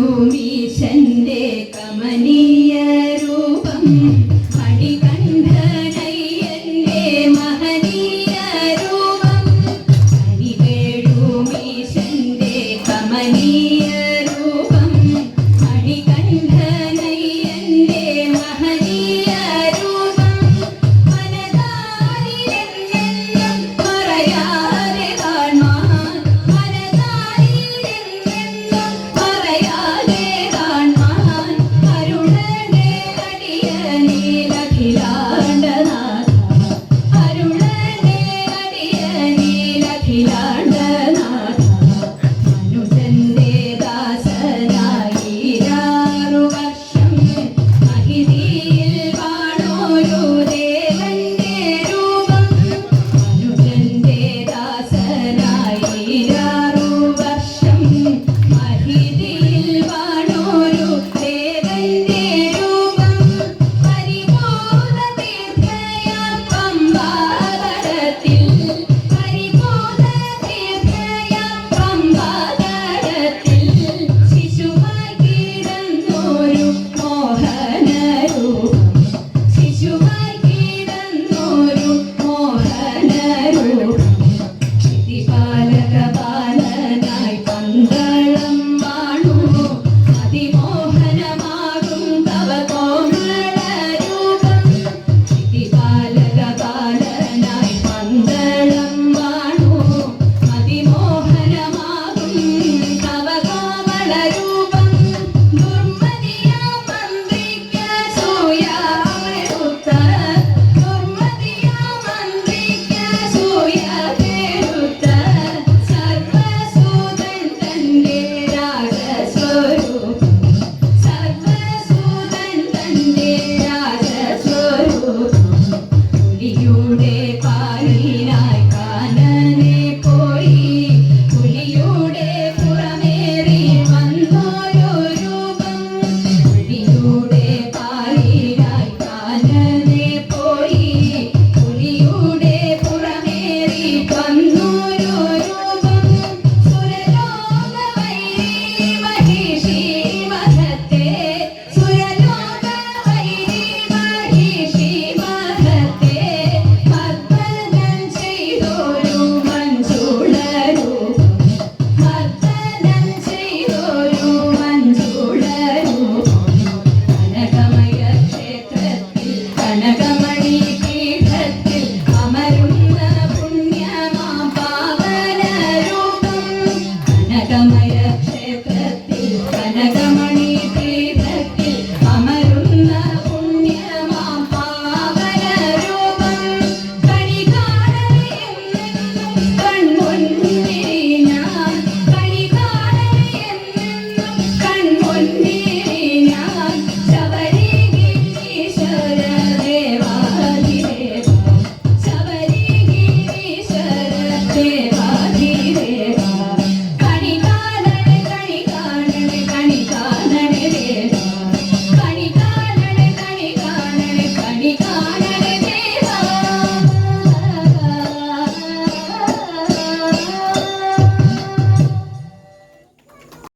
കനിവേഴുമീശന്റെ കമനീയ രൂപം മണികണ്ഠനയ്യന്റെ മഹനീയ രൂപം കനിവേഴുമീശന്റെ കമനീയ രൂപം മണികണ്ഠനയ്യന്റെ മഹനീയ രൂപം മനതാരിലെന്നെന്നും പറയാതെ കാൺമാൻ മനതാരിലെന്നെന്നും പറയാതെ കാൺമാൻ അരുളനെ അടിയനിലഖിലാണ്ടനാഥ അരുളനെ അടിയനിലഖിലാണ്ടനാഥ മനുജന്റെ ദാസനായിരാറു വർഷം മഹിതിയിൽ വാണോരു ദേവന്റെ രൂപം മനുജന്റെ ദാസനായിരാറു വർഷം മഹിതിയിൽ വാണോരു ദേവന്റെ രൂപം പരിപൂർണ തീർത്ഥയാം പമ്പാതടത്തിൽ പരിപൂർണ തീർത്ഥയാം പമ്പാതടത്തിൽ ശിശുവായി കിടന്നോരു മോഹനരൂപം ശിശുവായി കിടന്നോരു മോഹനരൂപം പ്രതിപാലകപാലനായി പന്തളം വാണു അതിമോഹനമാകും തവ കോമളരൂപം പ്രതിപാലകപാലനായി പന്തളം വാണു അതിമോഹനമാകും തവ കോമളരൂപം ദുർമതിയാം മന്ത്രിക്ക് സൂയാവെടുത്ത ദുർമതിയാം മന്ത്രിക്ക് സൂയാവെടുത്ത സർവസൂതൻ തന്റെ രാജസ്വരൂപം സർവസൂതൻ തന്റെ രാജസ്വരൂപം പുലിയുടെ പാലിനായി കാനനെ പോയി പുലിയുടെ പുറമേറി വന്നോരു രൂപം പുലിയുടെ പാലിനായി കാനനെ പോയി പുലിയുടെ പുറമേറി വന്നോരു രൂപം സുരലോകവൈരി മഹിഷി മഹത്തെ സുരലോകവൈരി മഹിഷി മഹത്തെ മർദ്ദനം ചെയ്തോരു മഞ്ജുളരൂപം മർദ്ദനം ചെയ്തോരു മഞ്ജുളരൂപം കനകമയ ക്ഷേത്രത്തിൽ കനകമണി പീഠത്തിൽ അമരുന്ന പുണ്യമാം പാവനരൂപം കനകമയ ക്ഷേത്രത്തിൽ കനകമണി പീഠത്തിൽ അമരുന്ന പുണ്യമാം പാവനരൂപം കണി കാണലെന്നെന്നും കൺമുന്നിൽ ഞാൻ കണി കാണലെന്നെന്നും കൺമുന്നിൽ ഞാൻ ശബരിഗിരീശ്വര